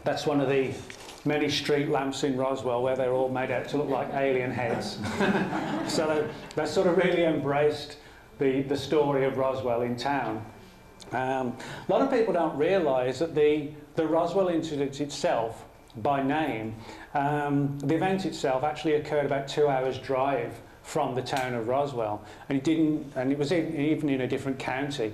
That's one of the many street lamps in Roswell where they're all made out to look like alien heads. So they sort of really embraced the story of Roswell in town. A lot of people don't realise that the Roswell incident itself, by name, the event itself actually occurred about 2 hours drive from the town of Roswell, and it was even in a different county.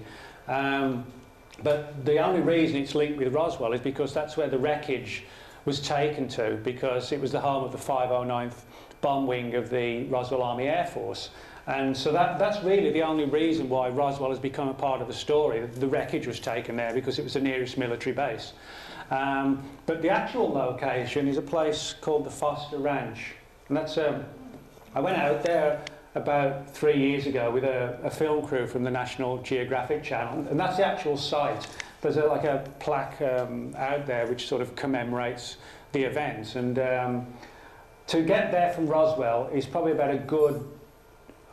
But the only reason it's linked with Roswell is because that's where the wreckage was taken to, because it was the home of the 509th Bomb Wing of the Roswell Army Air Force. And so that's really the only reason why Roswell has become a part of the story. The wreckage was taken there because it was the nearest military base. But the actual location is a place called the Foster Ranch. And that's, I went out there about 3 years ago with a film crew from the National Geographic Channel, and that's the actual site. There's like a plaque out there which sort of commemorates the event. And to get there from Roswell is probably about a good,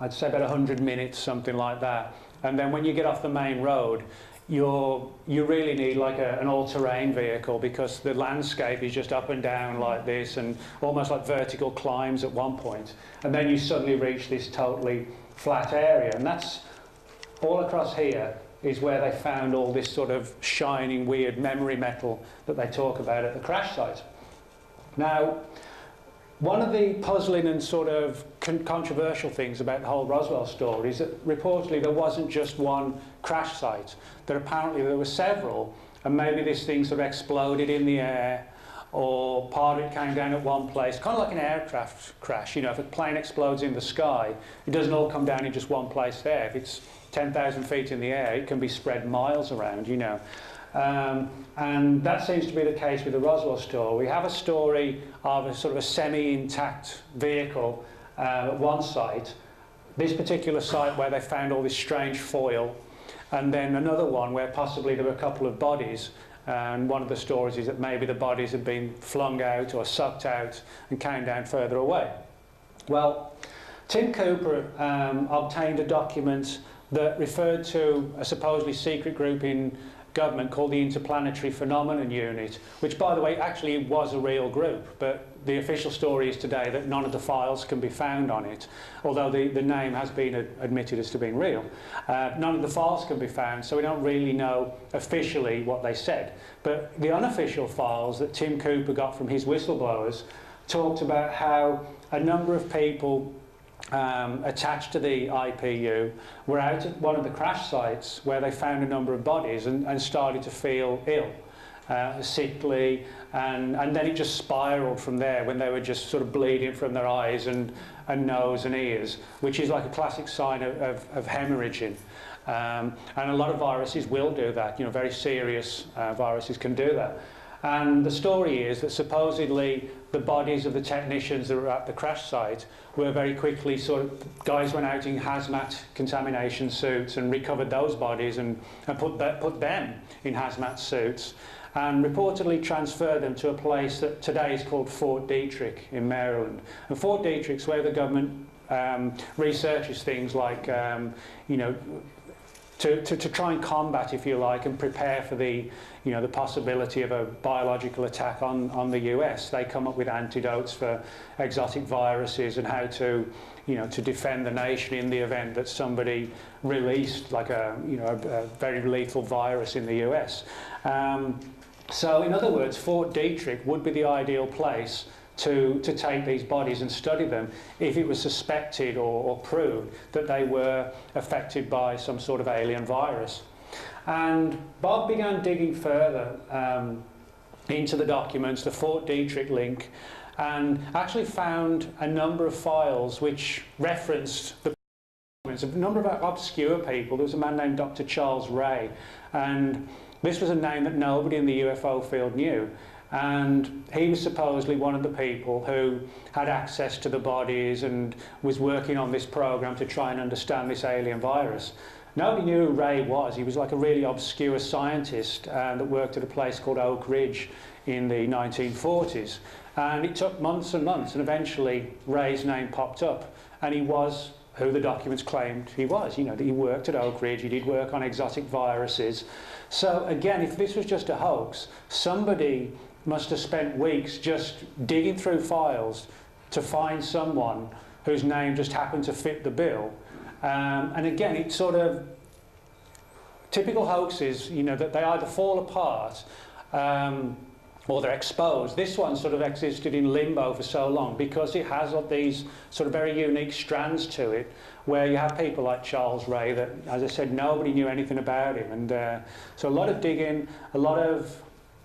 I'd say about 100 minutes, something like that. And then when you get off the main road, you really need like an all-terrain vehicle, because the landscape is just up and down like this, and almost like vertical climbs at one point. And then you suddenly reach this totally flat area. And that's all across here is where they found all this sort of shining, weird memory metal that they talk about at the crash site. Now, one of the puzzling and sort of controversial things about the whole Roswell story is that reportedly there wasn't just one crash site, that apparently there were several, and maybe this thing sort of exploded in the air, or part of it came down at one place, kind of like an aircraft crash. You know, if a plane explodes in the sky, it doesn't all come down in just one place there. If it's 10,000 feet in the air, it can be spread miles around, you know. And that seems to be the case with the Roswell story. We have a story of a sort of a semi-intact vehicle at one site, this particular site where they found all this strange foil, and then another one where possibly there were a couple of bodies, and one of the stories is that maybe the bodies had been flung out or sucked out and came down further away. Well, Tim Cooper obtained a document that referred to a supposedly secret group in government called the Interplanetary Phenomenon Unit, which, by the way, actually was a real group, but the official story is today that none of the files can be found on it, although the name has been admitted as to being real. None of the files can be found, so we don't really know officially what they said. But the unofficial files that Tim Cooper got from his whistleblowers talked about how a number of people attached to the IPU were out at one of the crash sites where they found a number of bodies and started to feel ill, sickly, and then it just spiraled from there when they were just sort of bleeding from their eyes and nose and ears, which is like a classic sign of hemorrhaging. And a lot of viruses will do that. You know, very serious viruses can do that. And the story is that supposedly the bodies of the technicians that were at the crash site were very quickly guys went out in hazmat contamination suits and recovered those bodies and put them in hazmat suits and reportedly transferred them to a place that today is called Fort Detrick in Maryland. And Fort Detrick's where the government researches things like, you know, to try and combat, if you like, and prepare for the possibility of a biological attack on the US. They come up with antidotes for exotic viruses and how to defend the nation in the event that somebody released like a very lethal virus in the US. So in other words, Fort Detrick would be the ideal place to take these bodies and study them if it was suspected or proved that they were affected by some sort of alien virus. And Bob began digging further into the documents, the Fort Detrick link, and actually found a number of files which referenced the documents of a number of obscure people. There was a man named Dr. Charles Ray, and this was a name that nobody in the UFO field knew. And he was supposedly one of the people who had access to the bodies and was working on this program to try and understand this alien virus. Nobody knew who Ray was. He was like a really obscure scientist that worked at a place called Oak Ridge in the 1940s. And it took months and months, and eventually Ray's name popped up, and he was who the documents claimed he was. You know, that he worked at Oak Ridge, he did work on exotic viruses. So again, if this was just a hoax, somebody must have spent weeks just digging through files to find someone whose name just happened to fit the bill. And again, it's sort of typical hoaxes, you know, that they either fall apart or they're exposed. This one sort of existed in limbo for so long because it has these sort of very unique strands to it, where you have people like Charles Ray that, as I said, nobody knew anything about him. And so a lot of digging, a lot of,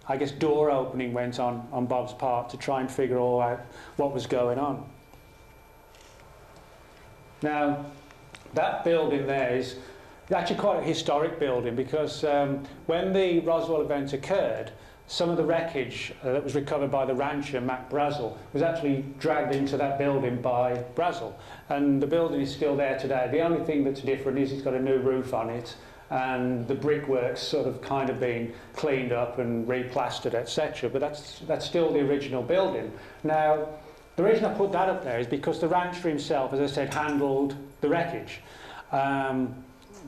I guess, door opening went on Bob's part to try and figure all out what was going on. Now, that building there is actually quite a historic building because when the Roswell event occurred, some of the wreckage that was recovered by the rancher, Mac Brazel, was actually dragged into that building by Brazel. And the building is still there today. The only thing that's different is it's got a new roof on it, and the brickwork's sort of kind of been cleaned up and replastered, etc. But that's still the original building. Now, the reason I put that up there is because the rancher himself, as I said, handled the wreckage.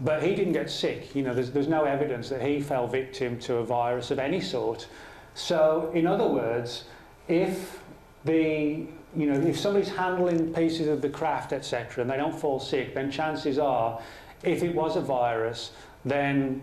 But he didn't get sick. You know, there's no evidence that he fell victim to a virus of any sort. So, in other words, if somebody's handling pieces of the craft, etc., and they don't fall sick, then chances are, if it was a virus, then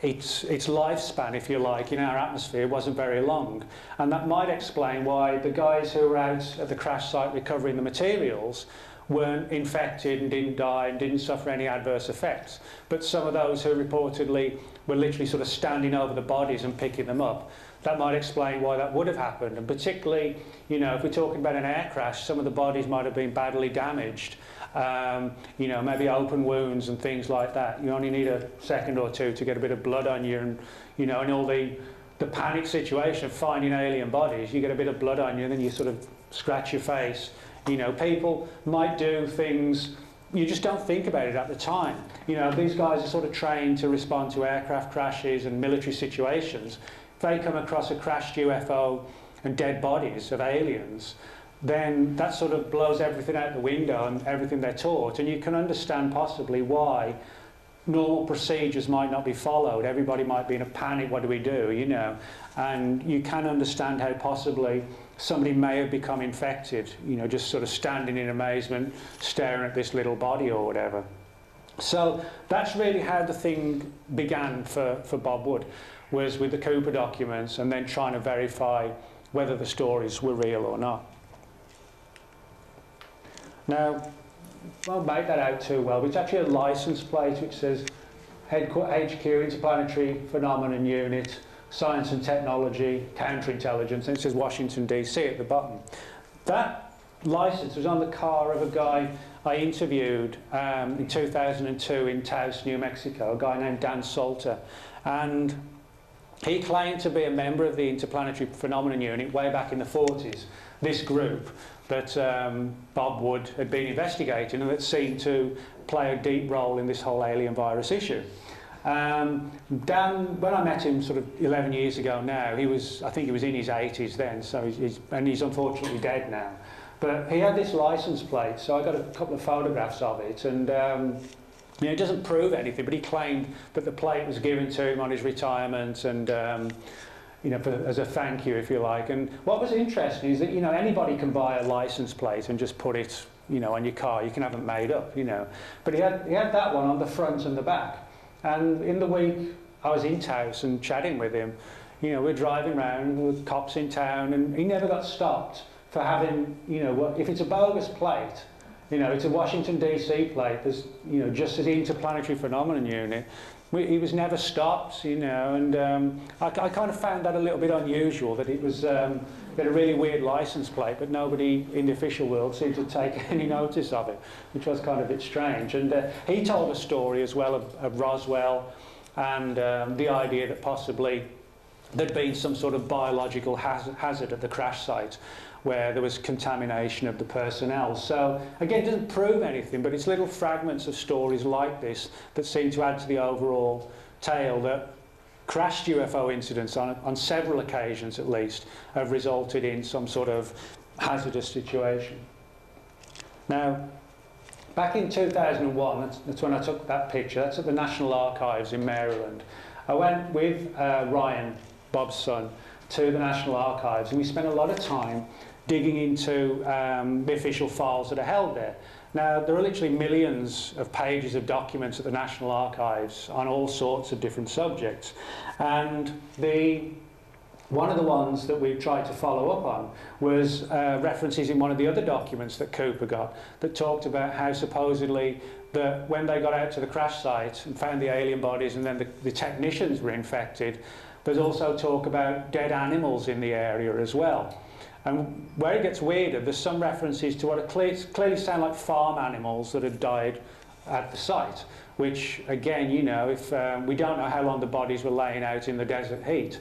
its lifespan, if you like, in our atmosphere wasn't very long. And that might explain why the guys who were out at the crash site recovering the materials weren't infected and didn't die and didn't suffer any adverse effects. But some of those who reportedly were literally sort of standing over the bodies and picking them up, that might explain why that would have happened. And particularly, you know, if we're talking about an air crash, some of the bodies might have been badly damaged. You know, maybe open wounds and things like that. You only need a second or two to get a bit of blood on you, and you know, in all the panic situation of finding alien bodies, you get a bit of blood on you and then you sort of scratch your face. You know, people might do things, you just don't think about it at the time. You know, these guys are sort of trained to respond to aircraft crashes and military situations. If they come across a crashed UFO and dead bodies of aliens, then that sort of blows everything out the window and everything they're taught. And you can understand possibly why normal procedures might not be followed. Everybody might be in a panic, what do we do, you know? And you can understand how possibly somebody may have become infected, you know, just sort of standing in amazement, staring at this little body or whatever. So that's really how the thing began for Bob Wood, was with the Cooper documents and then trying to verify whether the stories were real or not. Now, I won't make that out too well, but it's actually a license plate which says HQ, Interplanetary Phenomenon Unit, Science and Technology, Counterintelligence, and it says Washington, D.C. at the bottom. That license was on the car of a guy I interviewed in 2002 in Taos, New Mexico, a guy named Dan Salter. And he claimed to be a member of the Interplanetary Phenomenon Unit way back in the 40s, this group that Bob Wood had been investigating and that seemed to play a deep role in this whole alien virus issue. Dan, when I met him sort of 11 years ago now, I think he was in his 80s then, so he's unfortunately dead now. But he had this license plate, so I got a couple of photographs of it, and you know, it doesn't prove anything, but he claimed that the plate was given to him on his retirement, and you know, as a thank you, if you like. And what was interesting is that, you know, anybody can buy a license plate and just put it, you know, on your car. You can have it made up, you know. But he had that one on the front and the back. And in the week I was in Taos and chatting with him, you know, we're driving around with cops in town, and he never got stopped for having, you know, if it's a bogus plate, you know, it's a Washington DC plate, there's, you know, just as the Interplanetary Phenomenon Unit, he was never stopped, you know, and I kind of found that a little bit unusual, that it was had a really weird license plate, but nobody in the official world seemed to take any notice of it, which was kind of a bit strange. And he told a story as well of Roswell and the idea that possibly there'd been some sort of biological hazard at the crash site where there was contamination of the personnel. So again, it doesn't prove anything, but it's little fragments of stories like this that seem to add to the overall tale that crashed UFO incidents on several occasions at least have resulted in some sort of hazardous situation. Now, back in 2001, that's when I took that picture. That's at the National Archives in Maryland. I went with Ryan, Bob's son, to the National Archives, and we spent a lot of time digging into the official files that are held there. Now, there are literally millions of pages of documents at the National Archives on all sorts of different subjects. And one of the ones that we tried to follow up on was references in one of the other documents that Cooper got that talked about how supposedly that when they got out to the crash site and found the alien bodies and then the technicians were infected, there's also talk about dead animals in the area as well. And where it gets weirder, there's some references to what clearly sound like farm animals that had died at the site, which, again, you know, if we don't know how long the bodies were laying out in the desert heat.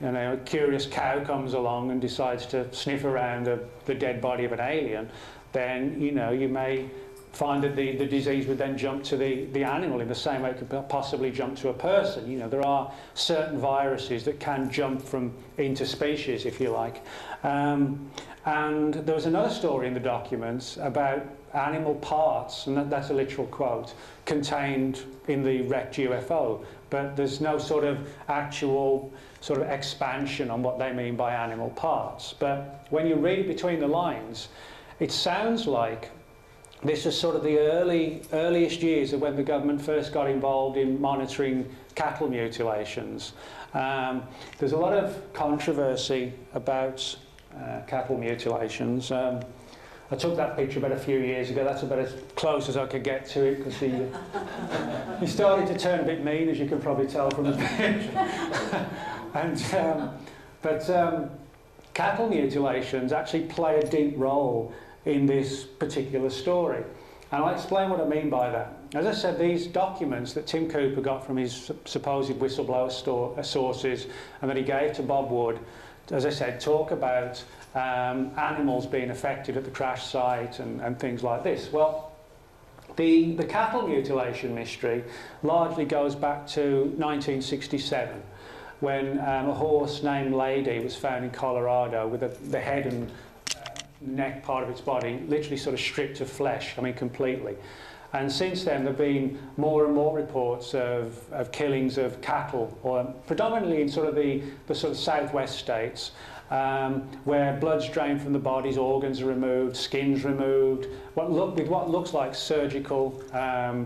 You know, a curious cow comes along and decides to sniff around the dead body of an alien, then, you know, you may find that the disease would then jump to the animal in the same way it could possibly jump to a person. You know, there are certain viruses that can jump from interspecies, if you like. And there was another story in the documents about animal parts, and that's a literal quote, contained in the wrecked UFO. But there's no sort of actual sort of expansion on what they mean by animal parts. But when you read it between the lines, it sounds like this is sort of the earliest years of when the government first got involved in monitoring cattle mutilations. There's a lot of controversy about cattle mutilations. I took that picture about a few years ago. That's about as close as I could get to it because he started to turn a bit mean, as you can probably tell from the picture. But cattle mutilations actually play a deep role in this particular story. And I'll explain what I mean by that. As I said, these documents that Tim Cooper got from his supposed whistleblower sources and that he gave to Bob Wood, as I said, talk about animals being affected at the crash site and things like this. Well, the cattle mutilation mystery largely goes back to 1967, when a horse named Lady was found in Colorado with the head and neck part of its body literally sort of stripped of flesh, I mean completely. And since then there have been more and more reports of killings of cattle, or predominantly in sort of the sort of southwest states, where blood's drained from the bodies, organs are removed, skin's removed, with what looks like surgical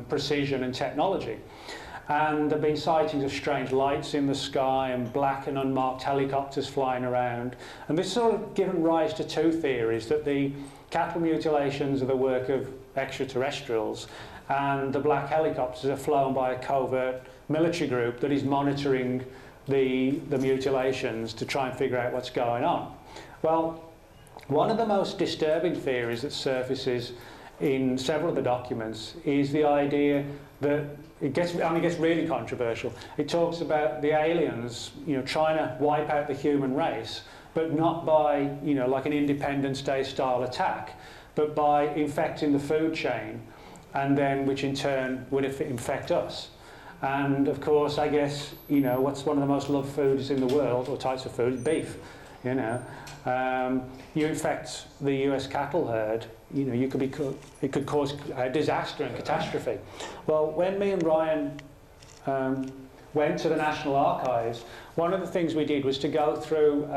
precision and technology. And there have been sightings of strange lights in the sky and black and unmarked helicopters flying around. And this sort of given rise to two theories, that the cattle mutilations are the work of extraterrestrials and the black helicopters are flown by a covert military group that is monitoring the mutilations to try and figure out what's going on. Well, one of the most disturbing theories that surfaces in several of the documents is the idea that it gets really controversial. It talks about the aliens, you know, trying to wipe out the human race, but not by, you know, like an Independence Day style attack, but by infecting the food chain, and then which in turn would infect us. And of course, I guess, you know, what's one of the most loved foods in the world, or types of food, beef. You know, you infect the US cattle herd, you know, it could cause a disaster and catastrophe. Well, when me and Ryan went to the National Archives, one of the things we did was to go through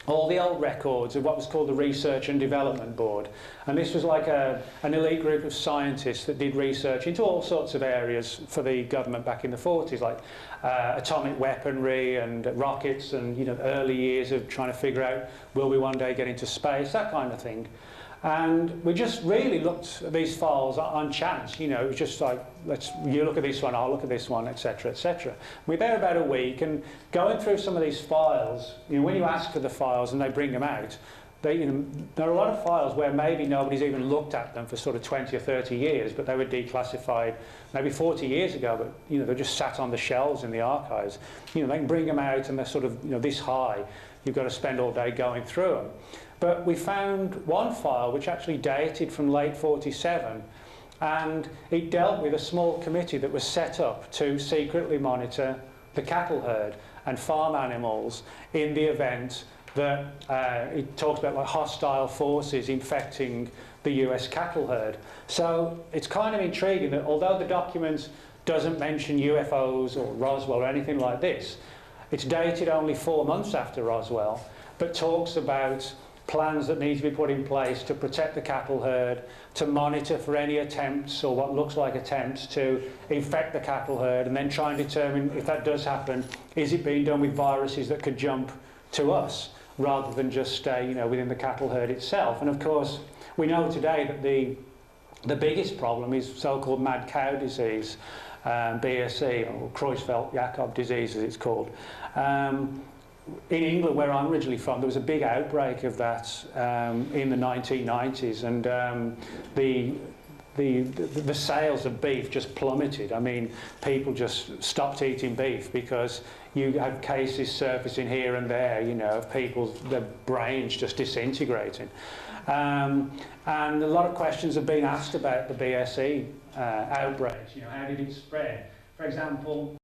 all the old records of what was called the Research and Development Board. And this was like an elite group of scientists that did research into all sorts of areas for the government back in the 40s, like atomic weaponry and rockets and, you know, early years of trying to figure out, will we one day get into space, that kind of thing. And we just really looked at these files on chance, you know, it was just like, you look at this one, I'll look at this one, etc., etc. We were there about a week, and going through some of these files, you know, when you ask for the files and they bring them out, you know, there are a lot of files where maybe nobody's even looked at them for sort of 20 or 30 years, but they were declassified maybe 40 years ago, but, you know, they're just sat on the shelves in the archives. You know, they can bring them out and they're sort of, you know, this high. You've got to spend all day going through them. But we found one file which actually dated from late 47, and it dealt with a small committee that was set up to secretly monitor the cattle herd and farm animals in the event that it talks about like hostile forces infecting the US cattle herd. So it's kind of intriguing that although the document doesn't mention UFOs or Roswell or anything like this, It's dated only 4 months after Roswell, but talks about plans that need to be put in place to protect the cattle herd, to monitor for any attempts or what looks like attempts to infect the cattle herd, and then try and determine if that does happen, is it being done with viruses that could jump to us rather than just stay, you know, within the cattle herd itself. And of course, we know today that the biggest problem is so-called mad cow disease, BSE, or Creutzfeldt-Jakob disease as it's called. In England, where I'm originally from, there was a big outbreak of that in the 1990s, and the sales of beef just plummeted. I mean, people just stopped eating beef because you had cases surfacing here and there, you know, of people's their brains just disintegrating. And a lot of questions have been asked about the BSE outbreaks. You know, how did it spread? For example,